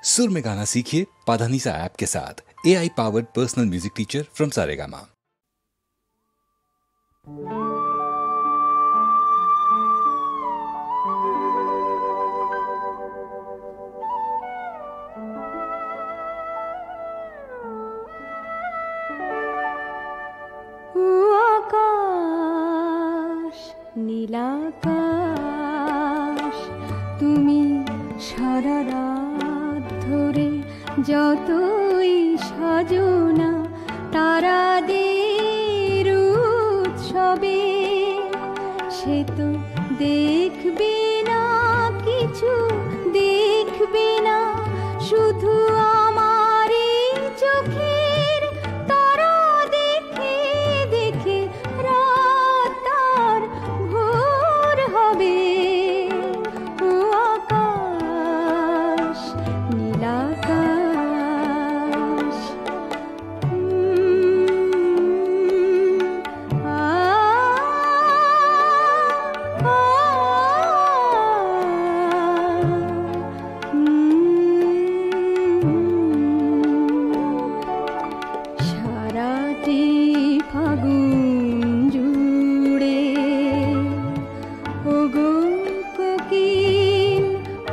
सुर में गाना सीखिए पाधानीसा ऐप के साथ। AI powered personal music teacher from Saregama. নীলাকাশ তুমি সারা রাত ধরে যতই সাজনা তারাদের উৎসবে, সে তো দেখবে না, কিছু দেখবে না, শুধু আমার এই চোখের তারা দেখে দেখে রাত তার ভোর হবে। ও আকাশ, নীলাকাশ, সারাটি ফাগুন জুড়ে ওগো কোকিল,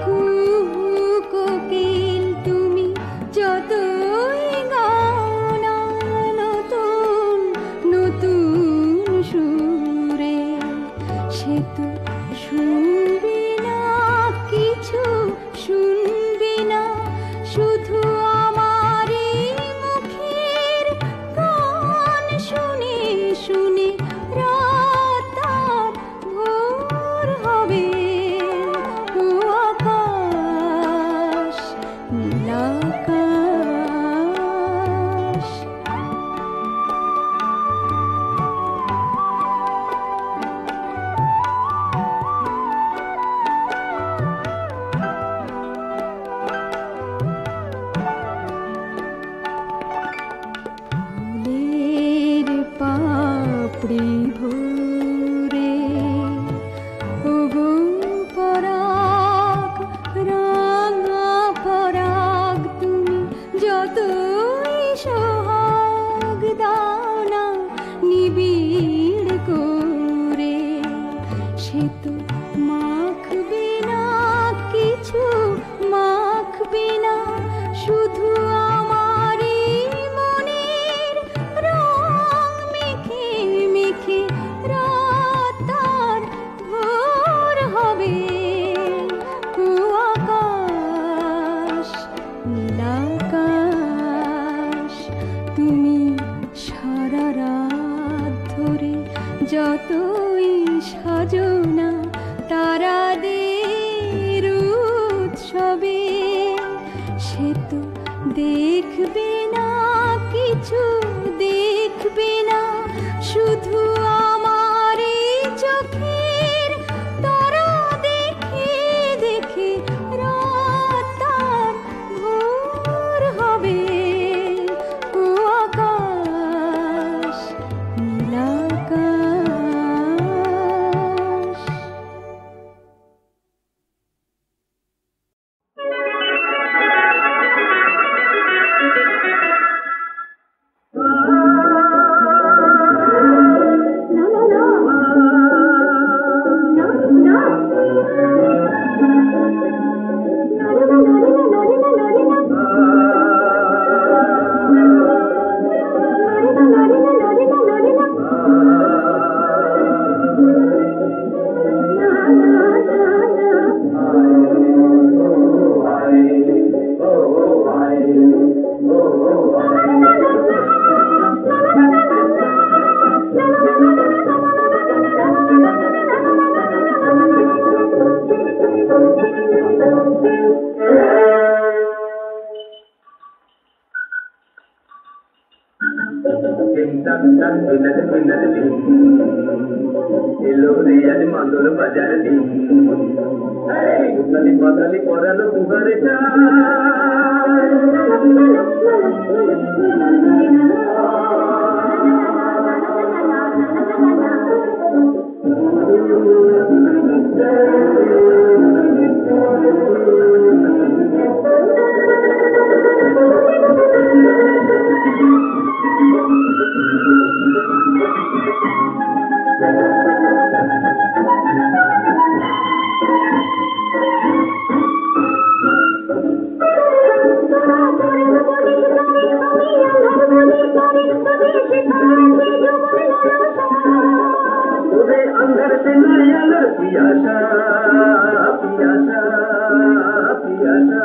কুহু কোকিল, তুমি যতই গাও না নতুন নতুন সুরে, সে তো শুনবে না, কিছু শুনবে না, শুধু আমার এই মুখের গান শুনে শুনে রাত তার ভোর হবে। ও আকাশ, নীলাকাশ, ফুলের পাপড়ি ভরে ওগো পরাগ, রাঙা পরাগ, তুমি যতই সোহাগ দাও না নিবিড় করে, সে তো মাখবে না, কিছু মাখবে না, শুধু আমার এই মনের রং মেখে মেখে রাত তার ভোর হবে। ও আকাশ, নীলাকাশ, তুমি সারা রাত ধরে যতই সাজনা তারাদের উৎসবে, সে তো দেখবে না, কিছু দেখবে না, শুধু আমার এই চোখের তারা দেখে দেখে রাত তার ভোর হবে। ও আকাশ, নীলাকাশ। అది మందులు బజారు బదలి పొరలు కుగరిచా তোরে अंदर से नया पियासा पियासा पियासा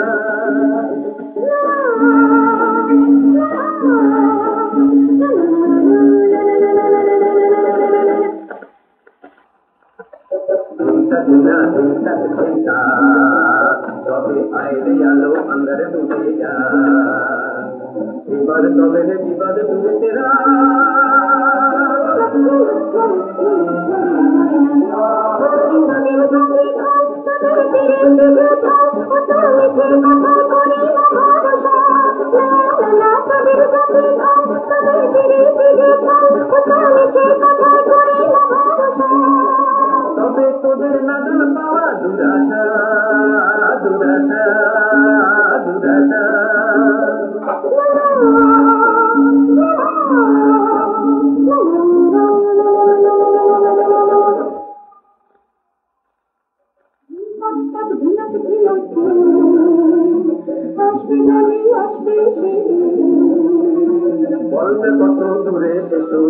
दुना दुना दुना तबे आइले आलो अंदर डूबे जा विवाद तबे ने विवाद डूबे तेरा তবে তোদের নাদল পাওয়া দুরাশা দুরাশা দুরাশা বলতে কত দূরে এসো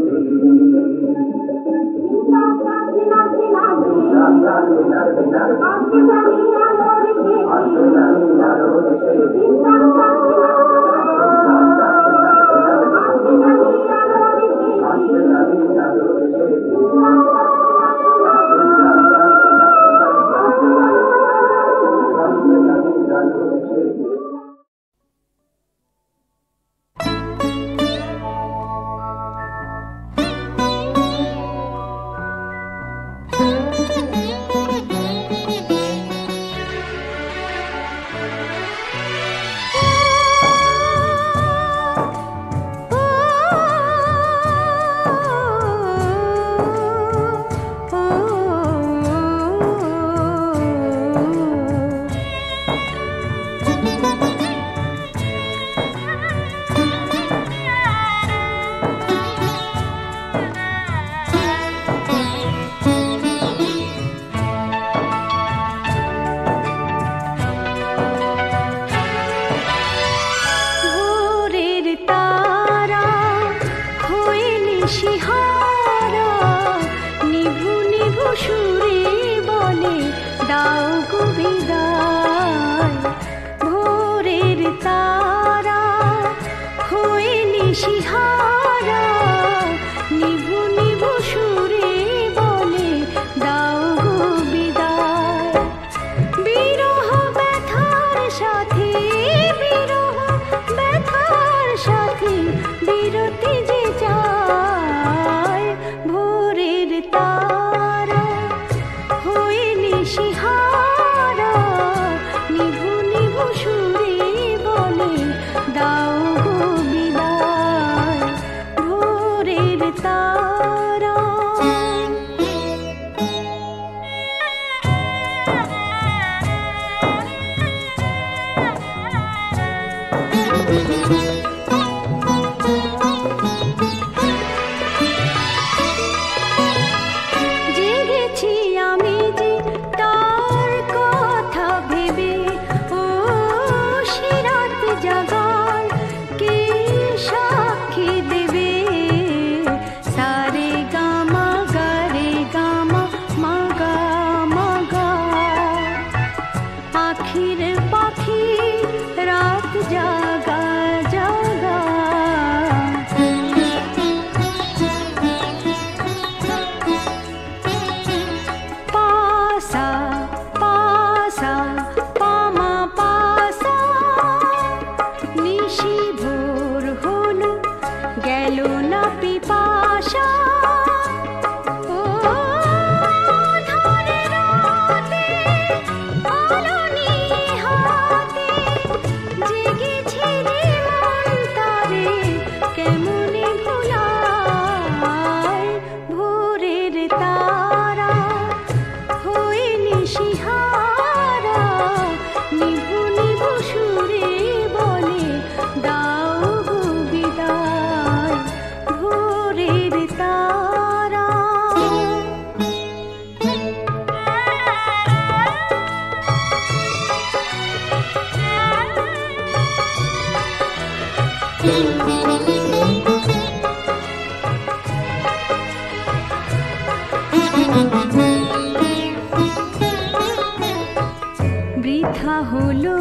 হলো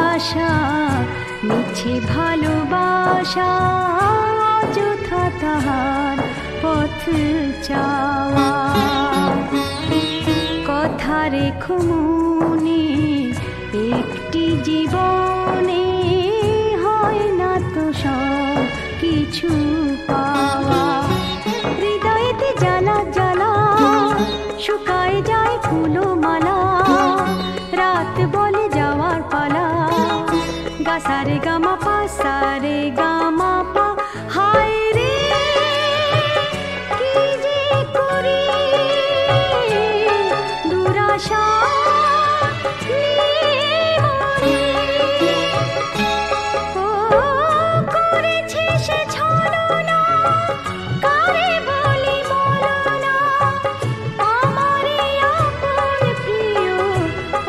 আশা মিছে ভালোবাসা অযথা তাহার পথ চাওয়া কথা রেখো মনে একটি জীবনে হয় না তো সব কিছু পাওয়া হৃদয়েতে জ্বালা জ্বালা শুকায় যায় ফুলো মালা রাত বলে যাওয়ার পালা গা সারে গামা পা সারে গামা পা হায় রে কি যে করি দুরাশা করেছে সে ছলনা কারে বলি বলনা আমারে আপন প্রিয়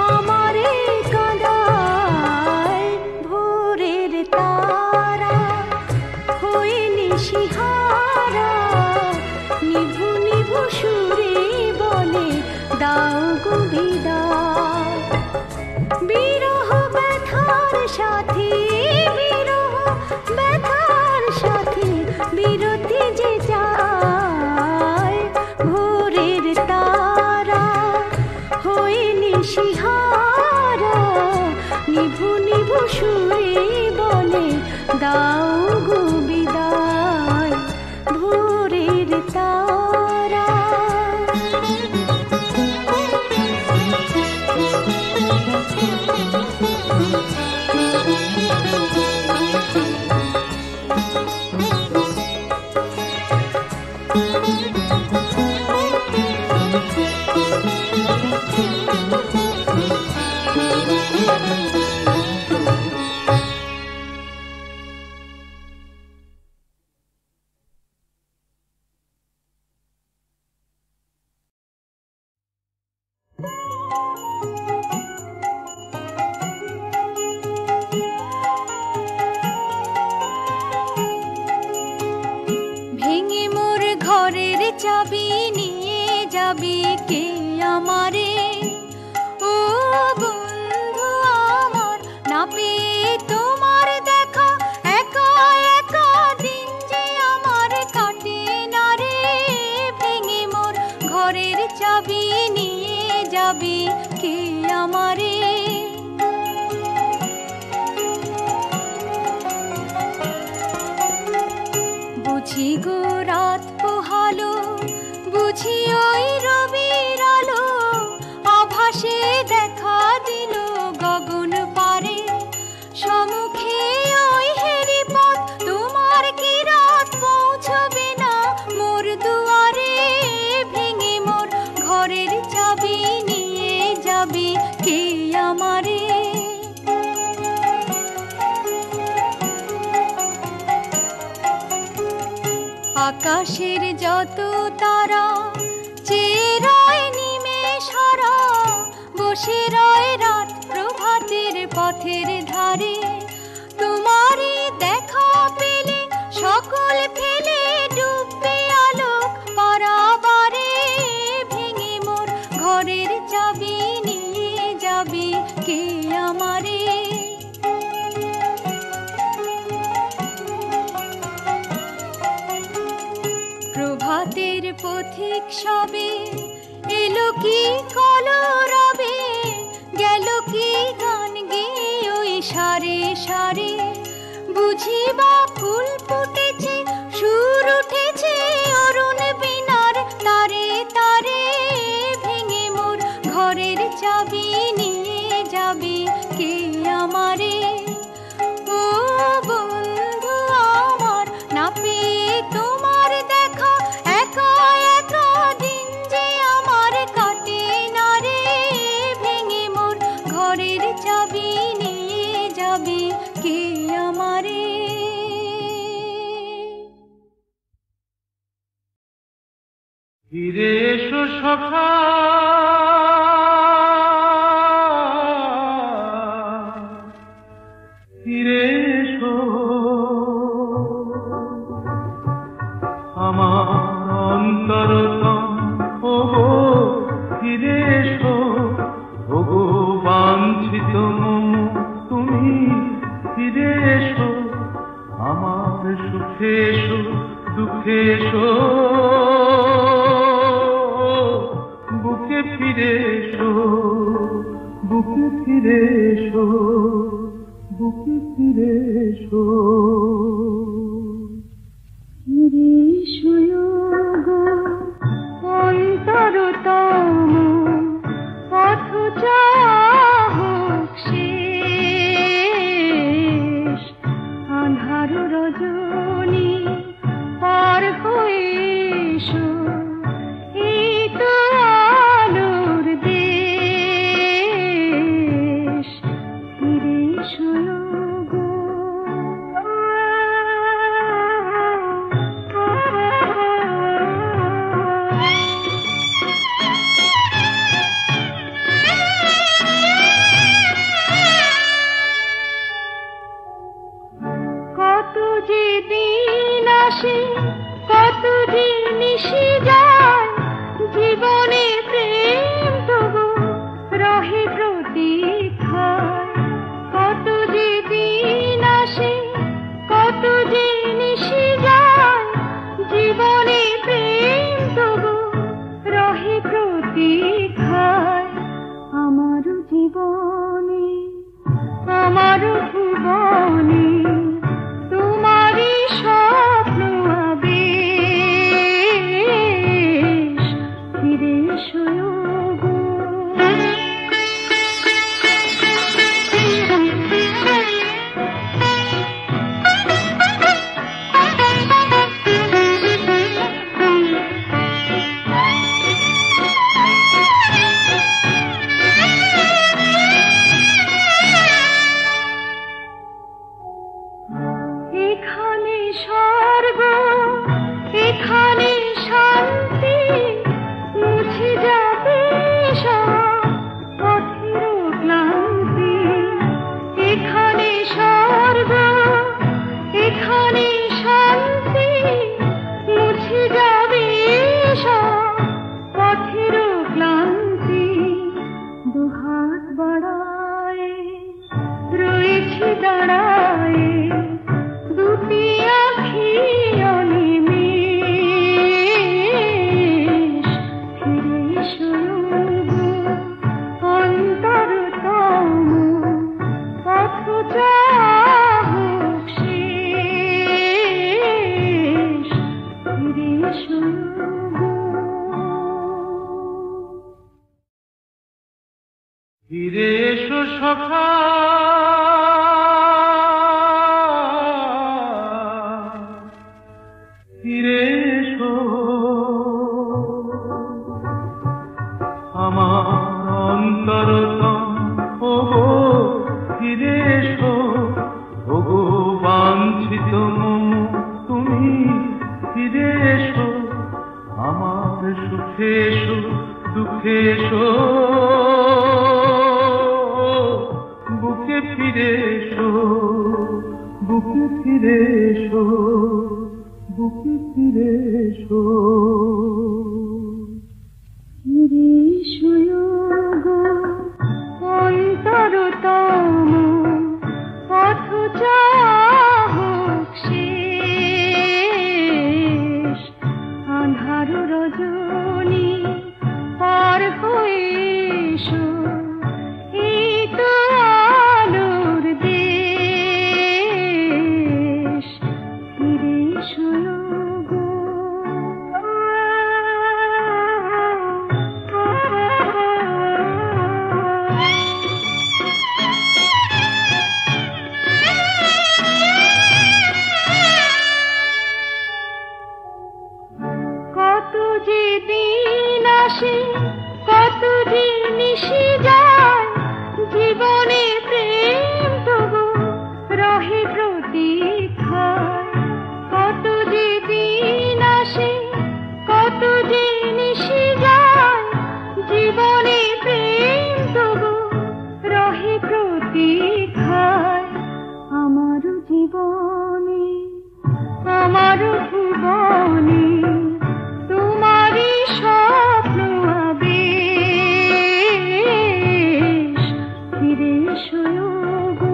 আমারে কাঁদায় ভোরের তারা হয়ে নিশিহারা নিভু নিভু সুরে বলে দাও গো বিদায় বিরহ ব্যথার সাথে বিরহ ব্যথার সাথে বিরতি যে যায় ভোরের তারা হয়ে নিশিহারা নিভু নিভু সুরে বলে দাও গো বিদায় ভোরের তারা ভেঙে মোর ঘরের চাবি নিয়ে যাবি কে আমারে ও বন্ধু আমার না পেয়ে তোমার দেখা একা একা দিন যে আমার কাটে না রে ভেঙে মোর ঘরের চাবি নিয়ে যাবি কে আমারে বুঝি গো রাত পোহালো বুঝি ওই রবির আলো আভাসে দেখা দিল গগন পারে সম্মুখে ওই হেরি পথ তোমার কি রাত পৌঁছবে না মোর দুয়ারে ভেঙে মোর ঘরের চাবি নিয়ে যাবি কে আমারে আকাশের যত তারা চেয়ে রয় নিমেষ হারা বসে রয় রাত প্রভাতের পথের ধারে তোমারই দেখা পেলে সকল ফেলে ডুববে আলোক পারাবারে ভেঙে মোর ঘরের চাবি নিয়ে যাবি কে আমারে প্রভাতের পথিক সবে এলো কি কলরবে গেল কি গান গেয়ে ওই সারে সারে বুঝিবা ফুল ফুটেছে সুর উঠেছে অরুণ বীণার তারে তারে ভেঙে মোর ঘরের চাবি নিয়ে যাবি কে আমারে ও বন্ধু আমার না পেয়ে তোমার দেখা একা একা দিন যে আমার কাটে না রে ভেঙে মোর ঘরের চাবি নিয়ে যাবি কে আমারে ফিরে এসো সখা ফিরে এসো আমার অন্তরতম ওগো ফিরে এসো ওগো বাঞ্ছিত ফিরে এসো আমার সুখে এসো দুঃখে এসো বুকে ফিরে এসো বুকে ফিরে এসো বুকে ফিরে এসো ফিরে এসো গো অন্তরতম পথ চাহক শেষ আঁধার রজনী পার হয়ে এসো এই তো আলোর দেশ ফিরে এসো গো কত যে দিন আসে কত যে নিশি যায় জীবনে প্রেম তবু রহে প্রতীক্ষায় কত যে দিন আসে কত যে নিশি যায় জীবনে প্রেম তবু রহে প্রতীক্ষায় আমার জীবনে আমার ভুবনে তোমারই স্বপ্ন আবেশ ফিরে এসো গো এখানে স্বর্গ এখানে শান্তি মুছে যাবে সব পথের ক্লান্তি এখানে স্বর্গ এখানে শান্তি মুছে যাবে সব পথের ক্লান্তি দুহাত বাড়ায় রয়েছি দাঁড়ায় দুটি আঁখি অনিমেষ ফিরে এসো গো অন্তরতম পথ চাহক শেষ ফিরে এসো গো ফিরে এসো সখা ফিরে এসো আমার অন্তরতম ওগো ফিরে এসো ওগো বাঞ্ছিত মম তুমি ফিরে এসো আমার সুখে এসো দুঃখে এসো বুকে ফিরে এসো বুকে ফিরে এসো বুকে ফিরে এসো ফিরে এসো গো অন্তরতম পথ চাহক শেষ আঁধার রজনী পার হয়ে এসো এই তো আলোর দেশ ফিরে এসো গো কত যে দিন আসে কত যে নিশি যায় জীবনে প্রেম তবু রহে প্রতীক্ষায় কত যে দিন আসে কত যে নিশি যায় জীবনে প্রেম তবু রহে প্রতীক্ষায় আমার জীবনে আমার ভুবনে তোমারই স্বপ্ন আবেশ ফিরে এসো গো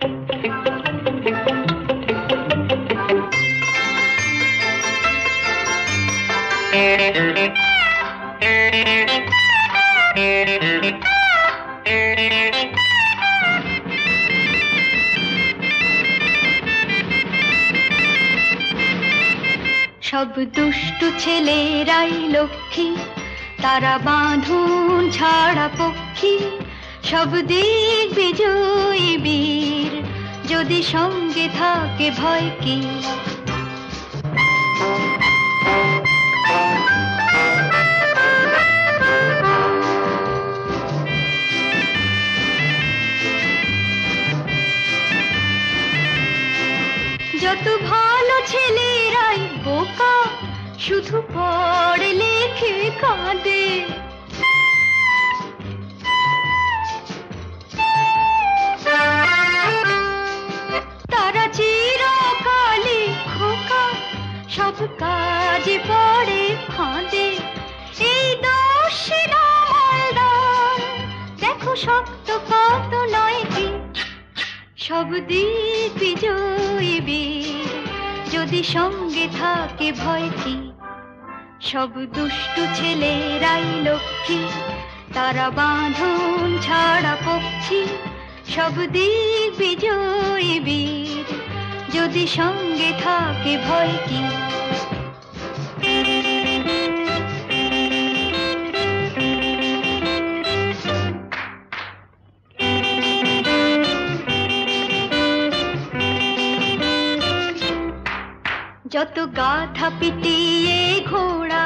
সব দুষ্টু ছেলেরাই লক্ষ্মী, তারা বাঁধন ছাড়া পক্ষী, সব দিক বিজয়ী বীর, যদি সঙ্গে থাকে ভয় কি। যত ভালো ছেলেরাই বোকা, শুধু পড়ে লেখে কাঁদে। তারা চিরকালে খোকা, সব কাজে পড়ে ফাঁদে। এই দোষে নামালদার, দেখো শক্ত কত নয় কি। সব দিক বিজয়ী বীর, যদি সঙ্গে থাকে ভয় কি। সব দুষ্টু ছেলেরাই লক্ষ্মী, তারা বাঁধন ছাড়া পক্ষী, সব দিক বিজয়ী বীর, যদি সঙ্গে থাকে ভয় কি। যত গাধা পিটিয়ে ঘোড়া,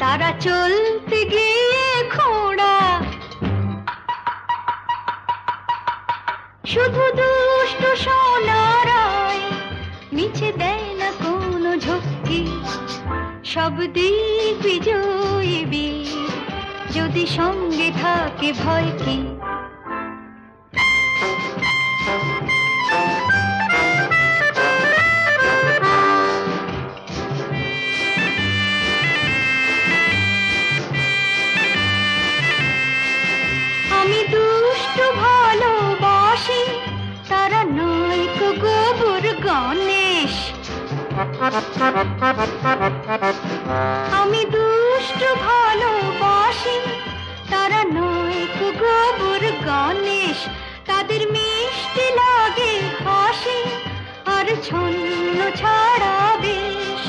তারা চলতে গিয়ে খোড়া। শুধু দুষ্টু সোনারাই মিছে দেয় না কোনো ঝক্কি। সব দিক বিজয়ী বীর, যদি সঙ্গে থাকে ভয় কি। আমি দুষ্টু ভালোবাসি, তারা নয় কো গোবর গণেশ। আমি দুষ্টু ভালোবাসি, তারা নয় কো গোবর গণেশ। তাদের মিষ্টি লাগে হাসি, আর ছন্ন ছাড়া বেশ।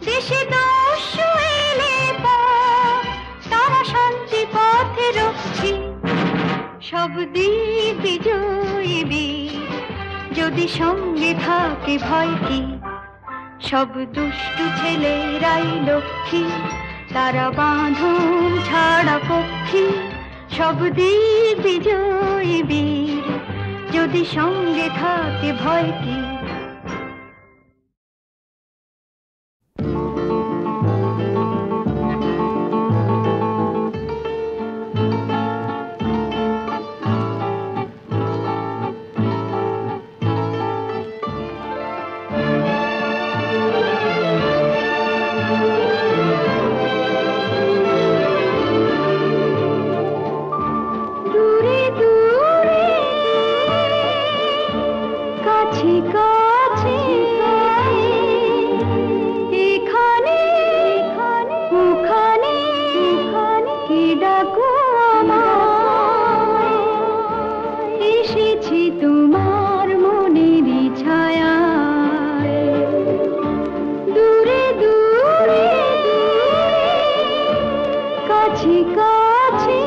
দেশে দস্যু এলে পর, তারা শান্তি পথে রক্ষী। সব দিক বিজয়ী বীর, যদি সঙ্গে থাকে ভয় কি। সব দুষ্টু ছেলেরাই লক্ষ্মী, তারা বাঁধন ছাড়া পক্ষী, সব দিক বিজয়ী বীর, যদি সঙ্গে থাকে ভয় কি। তোমার মনেরই ছায়ায়, দূরে দূরে কাছে কাছে,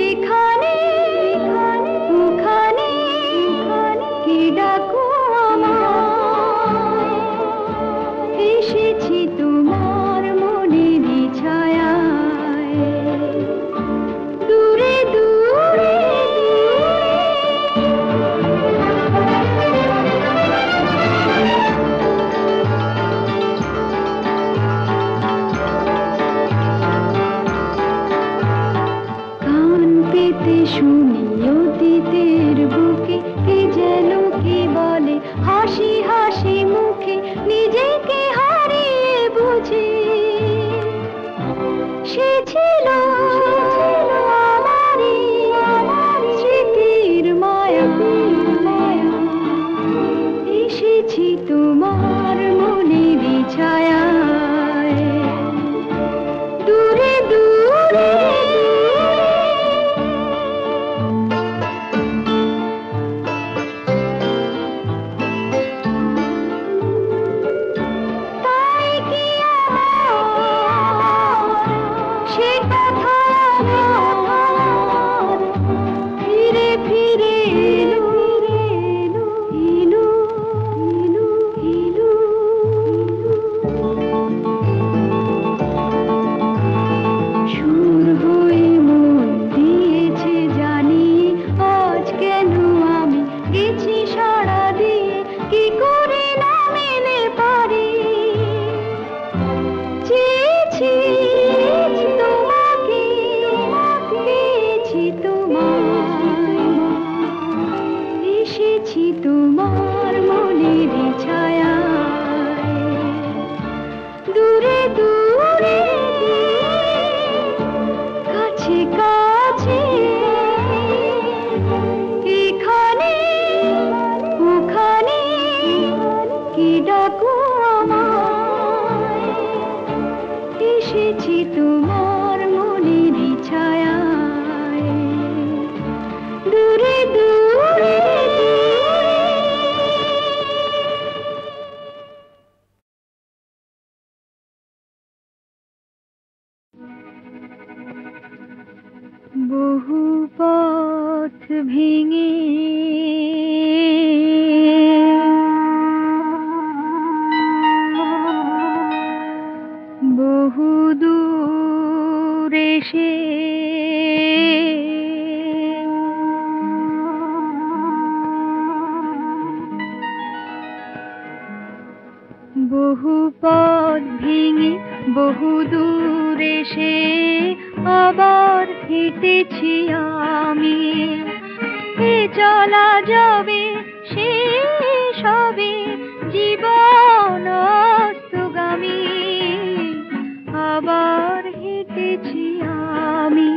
এখানে ওখানে ভেঙে বহু দূর এসে বহু পথ ভেঙে বহু দূর এসে আবার হেঁটেছি আমি। এ চলা যাবে শেষ হবে জীবন অস্তগামী, আবার হেঁটেছি আমি।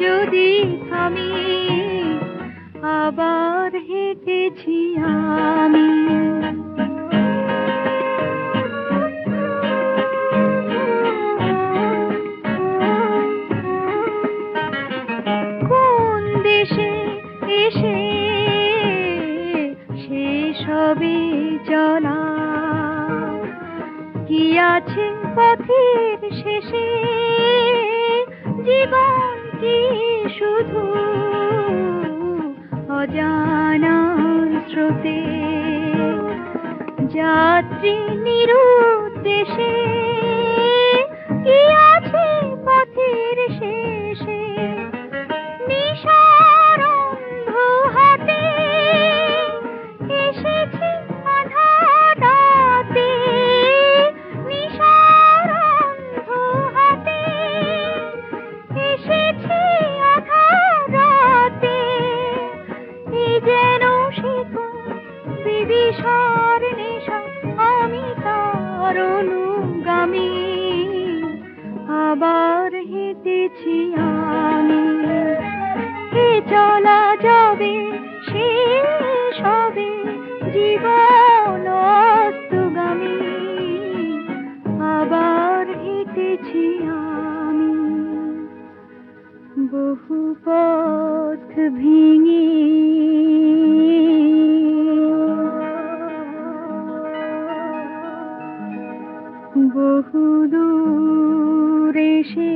যদি থামি আবার হেঁটেছি আমি। কোন দেশে এসে শেষ হবে চলা, কি আছে পথের শেষে জীবন কি শুধু অজানার স্রোতে যাত্রী নিরুদ্দেশে, কি আছে পথের শেষে নিশার অন্ধ হাতে এসেছি আঁধার রাতে, নিশার অন্ধ হাতে এসেছি আঁধার রাতে। এই যেন শিখুন বিবিসার নেশা, আমি তার অনুগামী, আবার হেঁটেছি আমি। এ চলা যাবে শেষ হবে জীবন অস্তগামী, আবার হেঁটেছি আমি। বহু পথ ভেঙে বহু দূর এসে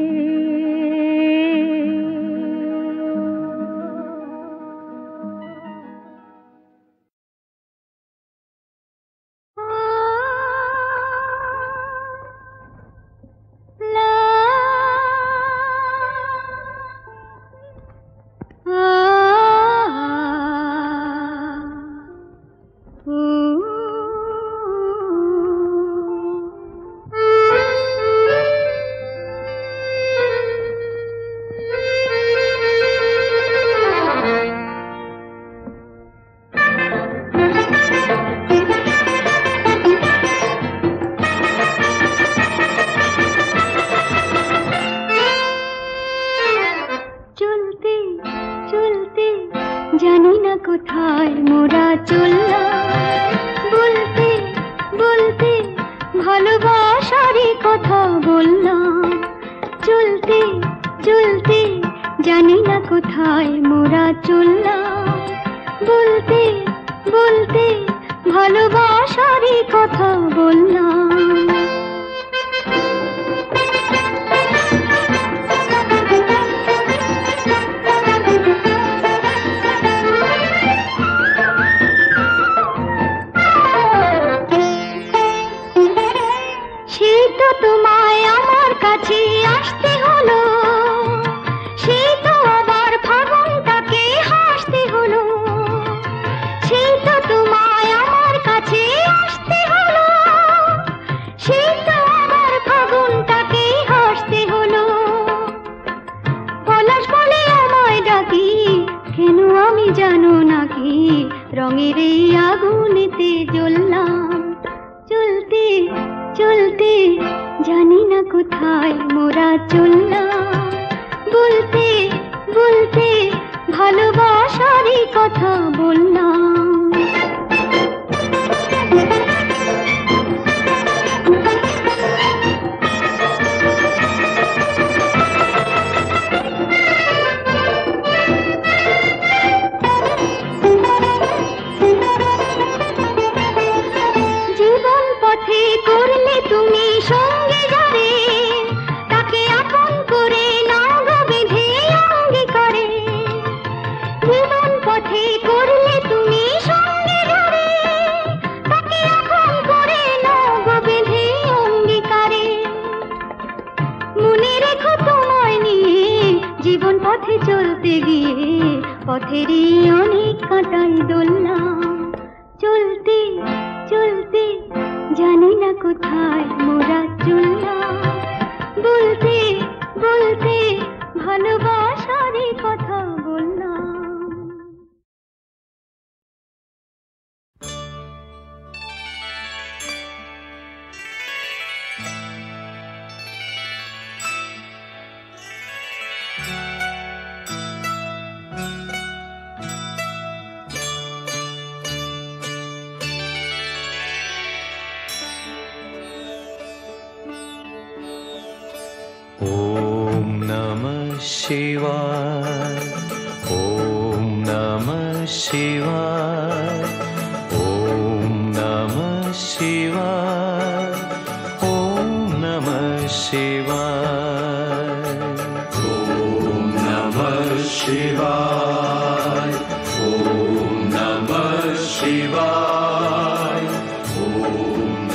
জানি না কোথায় মোরা চললাম, বলতে বলতে ভালোবাসারই কথা বললাম। চলতে চলতে জানি না কোথায় মোরা চললাম, বলতে বলতে ভালোবাসারই কথা বললাম। তোমায় আমার কাছে আসতে হলো, সেই তো আবার ফাগুনটাকে হাসতে হলো। সেই তো তোমায় আমার কাছে আসতে হলো, রঙের এই আগুনেতে জ্বললাম। চলতে চলতে জানি না কোথায় মোরা চললাম। বলতে বলতে ভালোবাসারই কথা বললাম। জীবন পথে করলে তুমি সঙ্গে যাবে, তাকে আপন করে নাও গো বেঁধে অঙ্গীকারে। জীবন পথে করলে তুমি সঙ্গে যাবে, তাকে আপন করে নাও গো বেঁধে অঙ্গীকারে। মনে রেখো তোমায় নিয়ে জীবন পথে চলতে গিয়ে পথেরই অনেক কাঁটাই দোললাম। চলতে চলতে জানি না কোথায় মোরা চললাম। বলতে বলতে ভালোবাসারই কথা বললাম। ॐ नमः शिवाय, ॐ नमः शिवाय, ॐ नमः शिवाय, ॐ नमः शिवाय, ॐ नमः शिवाय, ॐ नमः शिवाय, ॐ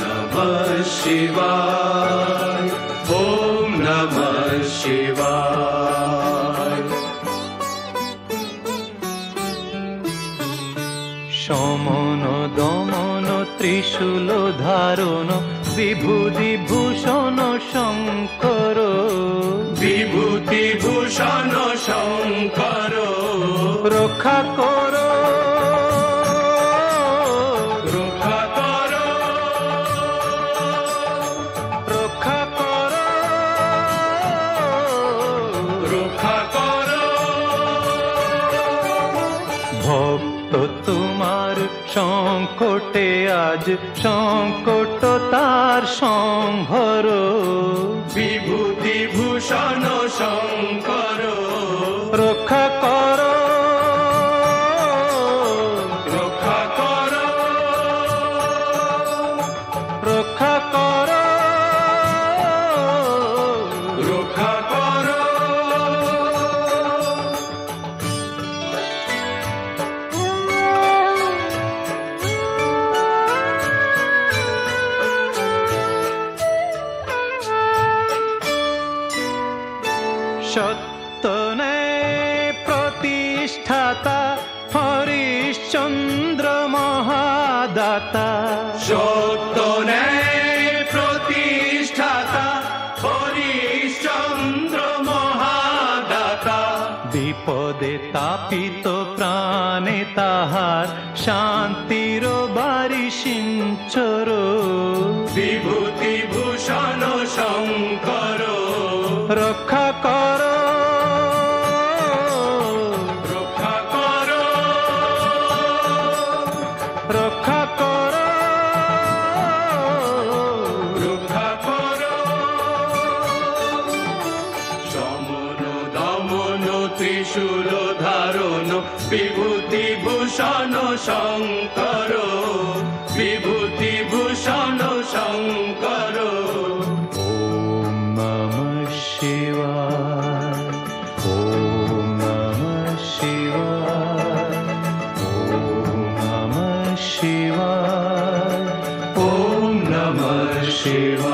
नमः शिवाय, ॐ नमः शिवाय। সমন দমন ত্রিশূল ধারণ বিভূতি ভূষণ শঙ্কর, বিভূতি ভূষণ শঙ্কর, রক্ষা করো রক্ষা করো রক্ষা করো রক্ষা করো। ভক্ত তোমার সংকটে আজ সংকট তার সংহর, বিভূতি ভূষণ শঙ্কর, রক্ষা করো রক্ষা করো রক্ষা করো রক্ষা করো। সত্য ন্যায় প্রতিষ্ঠাতা হরিশ্চন্দ্র মহাদাতা, সত্য ন্যায় প্রতিষ্ঠাতা হরিশ্চন্দ্র মহাদাতা, বিপদে তাপিত প্রাণে তাহার শান্তির বারি সিঞ্চর, বিভূতি ভূষণ শঙ্কর, রক্ষা করো রক্ষা করো রক্ষা করো রক্ষা করো। সমন দমন ত্রিশূল ধারণ বিভূতি ভূষণ শঙ্কর, বিভূতি ভূষণ শঙ্কর। ॐ नमः शिवाय, ॐ नमः शिवाय, ॐ नमः शिवाय, ॐ नमः शिवाय।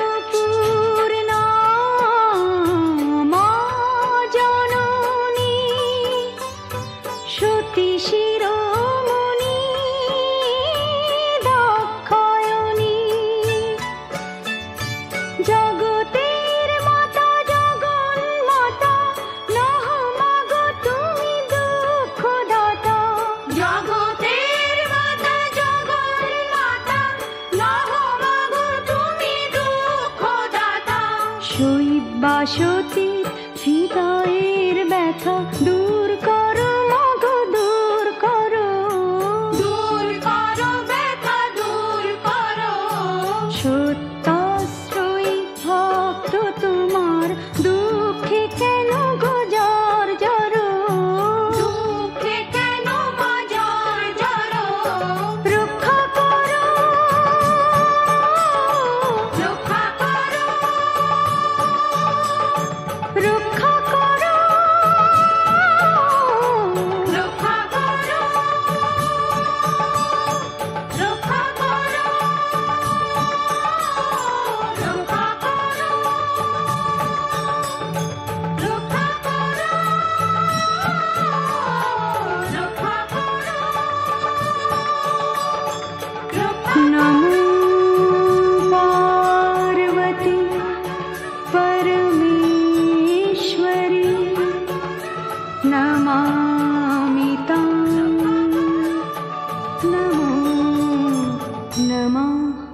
অন্নপূর্ণা মা জননী সতীর হৃদয়ের ব্যথা দূর করো মাগো দূর করো, দূর করো ব্যথা দূর করো। সত্যাশ্রয়ী ভক্ত তোমার দুঃখে কেন গো জ্বর জড়ো, দুঃখে কেন বাজার জড়ো। রক্ষা করো রক্ষা করো রক্ষা করো রক্ষা করো রক্ষা করো রক্ষা করো রক্ষা করো রক্ষা করো। নমো পার্বতী परमेश्वरी नमामि तां, नमो नमः।